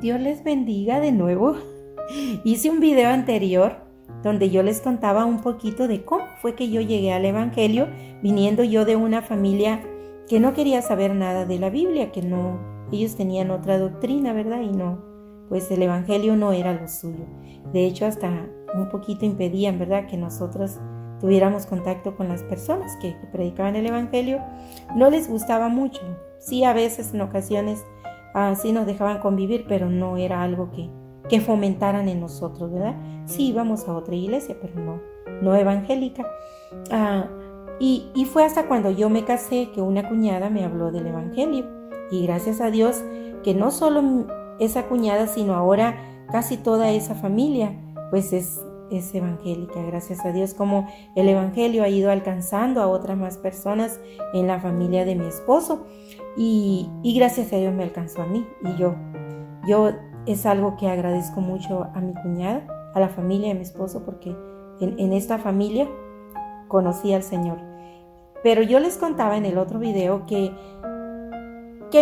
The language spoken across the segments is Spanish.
Dios les bendiga de nuevo. Hice un video anterior donde yo les contaba un poquito de cómo fue que yo llegué al Evangelio, viniendo yo de una familia que no quería saber nada de la Biblia, que no, ellos tenían otra doctrina, ¿verdad? Y no, pues el Evangelio no era lo suyo. De hecho, hasta un poquito impedían, ¿verdad?, que nosotros tuviéramos contacto con las personas que predicaban el Evangelio. No les gustaba mucho. Sí, a veces, en ocasiones, sí nos dejaban convivir, pero no era algo que fomentaran en nosotros, ¿verdad? Sí íbamos a otra iglesia, pero no evangélica. Y fue hasta cuando yo me casé que una cuñada me habló del Evangelio. Y gracias a Dios que no solo esa cuñada, sino ahora casi toda esa familia, pues es evangélica. Gracias a Dios como el Evangelio ha ido alcanzando a otras más personas en la familia de mi esposo. Y gracias a Dios me alcanzó a mí. Y yo es algo que agradezco mucho a mi cuñada, a la familia de mi esposo, porque en esta familia conocí al Señor. Pero yo les contaba en el otro video que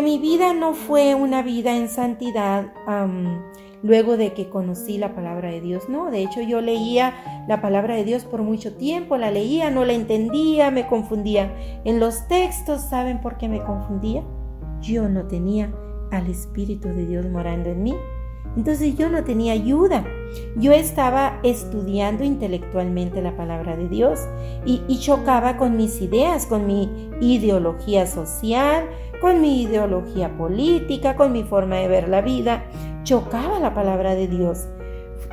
mi vida no fue una vida en santidad luego de que conocí la palabra de Dios. No, de hecho yo leía la palabra de Dios por mucho tiempo, la leía, no la entendía, me confundía en los textos. ¿Saben por qué me confundía? Yo no tenía al Espíritu de Dios morando en mí. Entonces yo no tenía ayuda. Yo estaba estudiando intelectualmente la palabra de Dios y chocaba con mis ideas, con mi ideología social, con mi ideología política, con mi forma de ver la vida. Chocaba la palabra de Dios.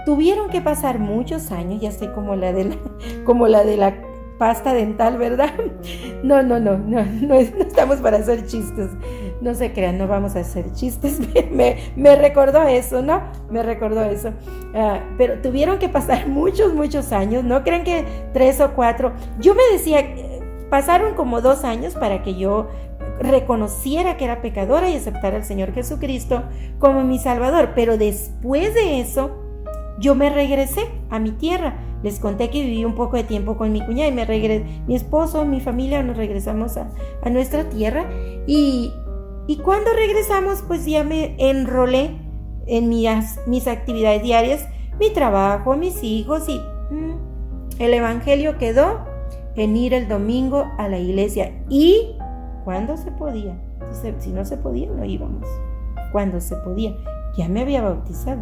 Tuvieron que pasar muchos años, ya sé, como la de la pasta dental, ¿verdad? No estamos para hacer chistes. No se crean, no vamos a hacer chistes. Me recordó eso, ¿no? Me recordó eso. Pero tuvieron que pasar muchos años. No crean que 3 o 4. Yo me decía, pasaron como 2 años para que yo reconociera que era pecadora y aceptara al Señor Jesucristo como mi Salvador. Pero después de eso, yo me regresé a mi tierra. Les conté que viví un poco de tiempo con mi cuñada y mi esposo, mi familia, nos regresamos a nuestra tierra. Y cuando regresamos, pues ya me enrolé en mis actividades diarias, mi trabajo, mis hijos, y el Evangelio quedó en ir el domingo a la iglesia. Y cuando se podía, si no se podía, no íbamos. Cuando se podía, ya me había bautizado,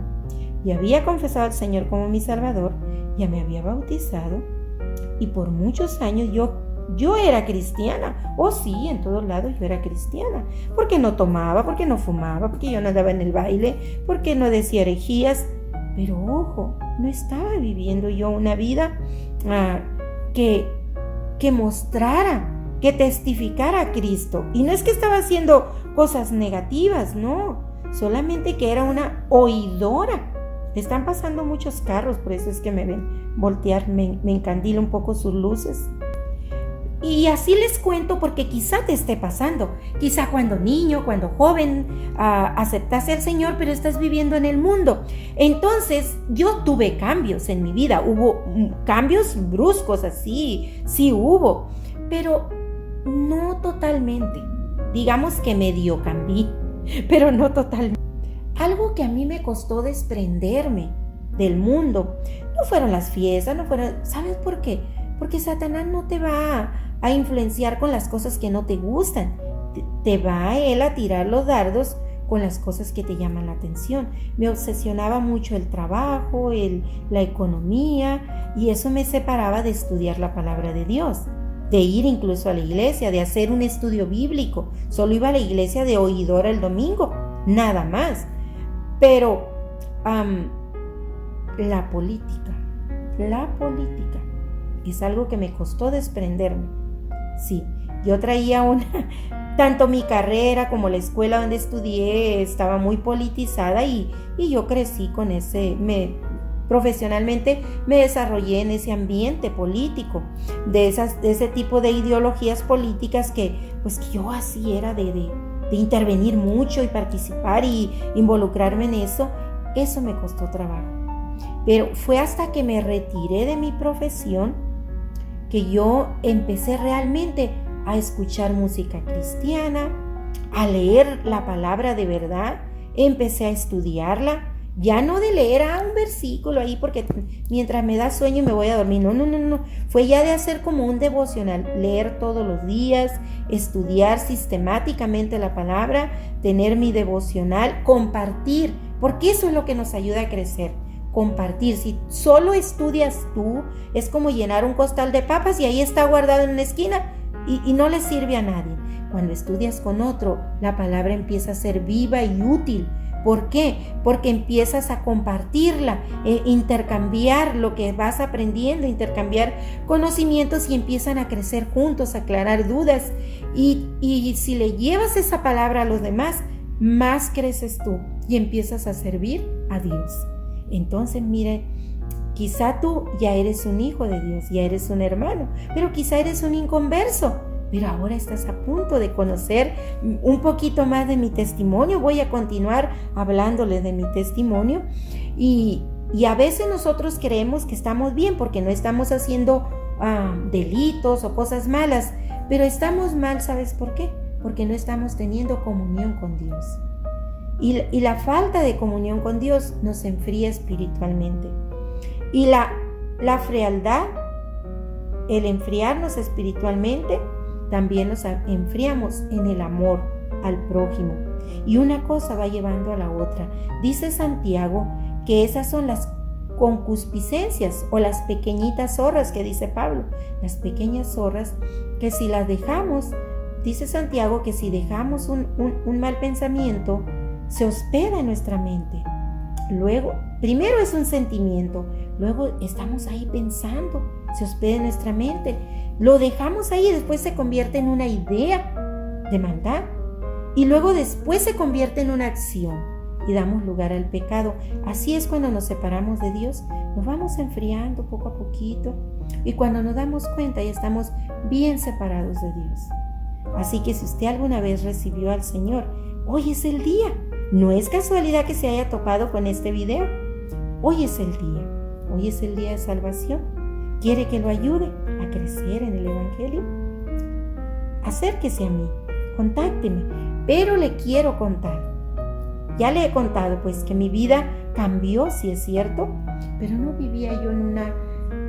ya había confesado al Señor como mi Salvador, ya me había bautizado, y por muchos años yo era cristiana. Oh sí, en todos lados yo era cristiana, porque no tomaba, porque no fumaba, porque yo no andaba en el baile, porque no decía herejías. Pero ojo, no estaba viviendo yo una vida que mostrara, que testificara a Cristo. Y no es que estaba haciendo cosas negativas, no, solamente que era una oidora. Están pasando muchos carros, por eso es que me ven voltear, me encandila un poco sus luces. Y así les cuento porque quizá te esté pasando. Quizá cuando niño, cuando joven, aceptaste al Señor, pero estás viviendo en el mundo. Entonces, yo tuve cambios en mi vida. Hubo cambios bruscos, así, sí hubo. Pero no totalmente. Digamos que medio cambié, pero no totalmente. Algo que a mí me costó desprenderme del mundo no fueron las fiestas, ¿sabes por qué? Porque Satanás no te va a influenciar con las cosas que no te gustan. Te va a él a tirar los dardos con las cosas que te llaman la atención. Me obsesionaba mucho el trabajo, la economía, y eso me separaba de estudiar la palabra de Dios, de ir incluso a la iglesia, de hacer un estudio bíblico. Solo iba a la iglesia de oidora el domingo, nada más. Pero la política es algo que me costó desprenderme. Sí, yo traía tanto mi carrera como la escuela donde estudié estaba muy politizada, y yo crecí con profesionalmente me desarrollé en ese ambiente político, de ese tipo de ideologías políticas que yo así era de intervenir mucho y participar y involucrarme en eso. Eso me costó trabajo. Pero fue hasta que me retiré de mi profesión que yo empecé realmente a escuchar música cristiana, a leer la palabra de verdad, empecé a estudiarla. Ya no de leer un versículo ahí porque mientras me da sueño me voy a dormir. No. Fue ya de hacer como un devocional, leer todos los días, estudiar sistemáticamente la palabra, tener mi devocional, compartir, porque eso es lo que nos ayuda a crecer. Compartir. Si solo estudias tú, es como llenar un costal de papas y ahí está guardado en una esquina y no le sirve a nadie. Cuando estudias con otro, la palabra empieza a ser viva y útil. ¿Por qué? Porque empiezas a compartirla, intercambiar lo que vas aprendiendo, intercambiar conocimientos y empiezan a crecer juntos, a aclarar dudas. Y si le llevas esa palabra a los demás, más creces tú y empiezas a servir a Dios. Entonces, mire, quizá tú ya eres un hijo de Dios, ya eres un hermano, pero quizá eres un inconverso. Pero ahora estás a punto de conocer un poquito más de mi testimonio. Voy a continuar hablándoles de mi testimonio. Y a veces nosotros creemos que estamos bien porque no estamos haciendo delitos o cosas malas. Pero estamos mal, ¿sabes por qué? Porque no estamos teniendo comunión con Dios. Y la falta de comunión con Dios nos enfría espiritualmente. Y la frialdad, el enfriarnos espiritualmente, también nos enfriamos en el amor al prójimo. Y una cosa va llevando a la otra. Dice Santiago que esas son las concupiscencias o las pequeñitas zorras que dice Pablo. Las pequeñas zorras que si las dejamos, dice Santiago que si dejamos un mal pensamiento, se hospeda en nuestra mente. Luego, primero es un sentimiento, luego estamos ahí pensando, se hospeda en nuestra mente. Lo dejamos ahí y después se convierte en una idea de maldad. Y luego después se convierte en una acción y damos lugar al pecado. Así es cuando nos separamos de Dios. Nos vamos enfriando poco a poquito y cuando nos damos cuenta ya estamos bien separados de Dios. Así que si usted alguna vez recibió al Señor, hoy es el día. No es casualidad que se haya topado con este video. Hoy es el día. Hoy es el día de salvación. ¿Quiere que lo ayude a crecer en el Evangelio? Acérquese a mí, contácteme, pero le quiero contar. Ya le he contado pues que mi vida cambió, sí es cierto, pero no vivía yo en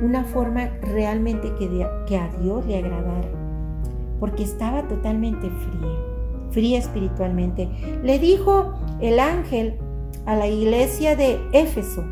una forma realmente que a Dios le agradara, porque estaba totalmente fría espiritualmente. Le dijo el ángel a la iglesia de Éfeso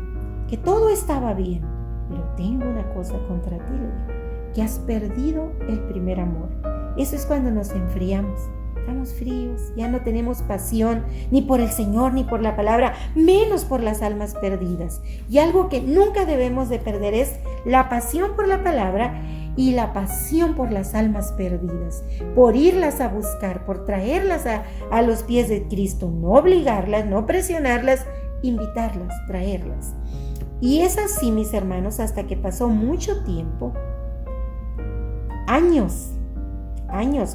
que todo estaba bien, pero tengo una cosa contra ti, le dijo, que has perdido el primer amor. Eso es cuando nos enfriamos, estamos fríos, ya no tenemos pasión ni por el Señor ni por la palabra, menos por las almas perdidas. Y algo que nunca debemos de perder es la pasión por la palabra y la pasión por las almas perdidas, por irlas a buscar, por traerlas a los pies de Cristo, no obligarlas, no presionarlas, invitarlas, traerlas. Y es así, mis hermanos, hasta que pasó mucho tiempo, años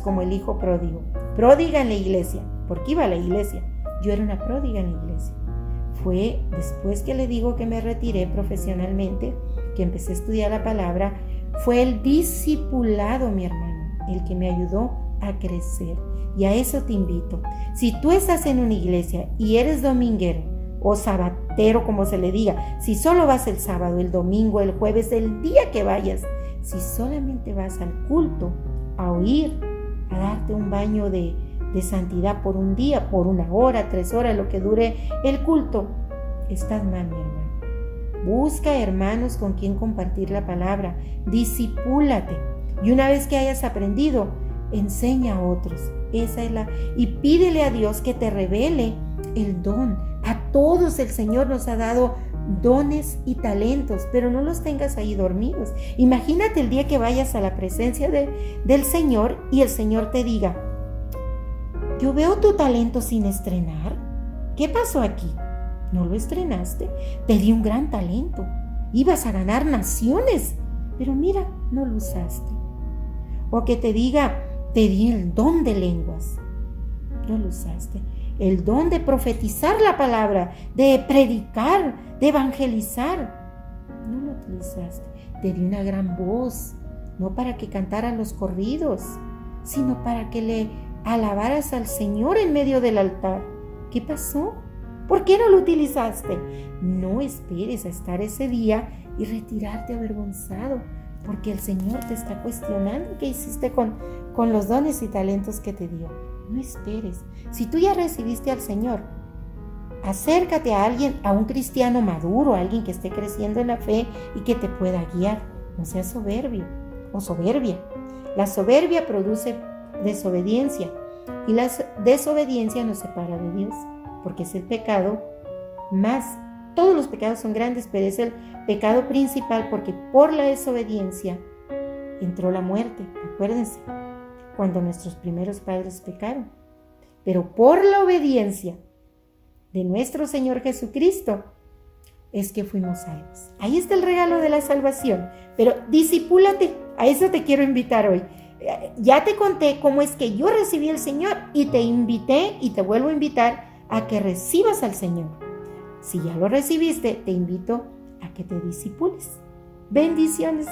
como el hijo pródigo, pródiga en la iglesia, porque iba a la iglesia, yo era una pródiga en la iglesia. Fue después que le digo que me retiré profesionalmente, que empecé a estudiar la palabra, fue el discipulado, mi hermano, el que me ayudó a crecer. Y a eso te invito. Si tú estás en una iglesia y eres dominguero o sabatero, como se le diga, si solo vas el sábado, el domingo, el jueves, el día que vayas, si solamente vas al culto, a oír, a darte un baño de santidad por un día, por 1 hora, 3 horas, lo que dure el culto, estás mal, mi hermano. Busca hermanos con quien compartir la palabra, discipúlate, y una vez que hayas aprendido, enseña a otros. Y pídele a Dios que te revele el don. A todos el Señor nos ha dado dones y talentos, pero no los tengas ahí dormidos. Imagínate el día que vayas a la presencia del Señor y el Señor te diga: yo veo tu talento sin estrenar. ¿Qué pasó aquí? ¿No lo estrenaste? Te di un gran talento. Ibas a ganar naciones, pero mira, no lo usaste. O que te diga: te di el don de lenguas. No lo usaste. El don de profetizar la palabra, de predicar, de evangelizar. No lo utilizaste. Te di una gran voz, no para que cantaras los corridos, sino para que le alabaras al Señor en medio del altar. ¿Qué pasó? ¿Por qué no lo utilizaste? No esperes a estar ese día y retirarte avergonzado, porque el Señor te está cuestionando qué hiciste con los dones y talentos que te dio. No esperes. Si tú ya recibiste al Señor, acércate a alguien, a un cristiano maduro, a alguien que esté creciendo en la fe y que te pueda guiar. No seas soberbio o soberbia. La soberbia produce desobediencia y la desobediencia nos separa de Dios, porque es el pecado más. Todos los pecados son grandes, pero es el pecado principal porque por la desobediencia entró la muerte. Acuérdense, cuando nuestros primeros padres pecaron. Pero por la obediencia de nuestro Señor Jesucristo es que fuimos salvos. Ahí está el regalo de la salvación. Pero discipúlate, a eso te quiero invitar hoy. Ya te conté cómo es que yo recibí al Señor y te invité y te vuelvo a invitar a que recibas al Señor. Si ya lo recibiste, te invito a que te discipules. Bendiciones.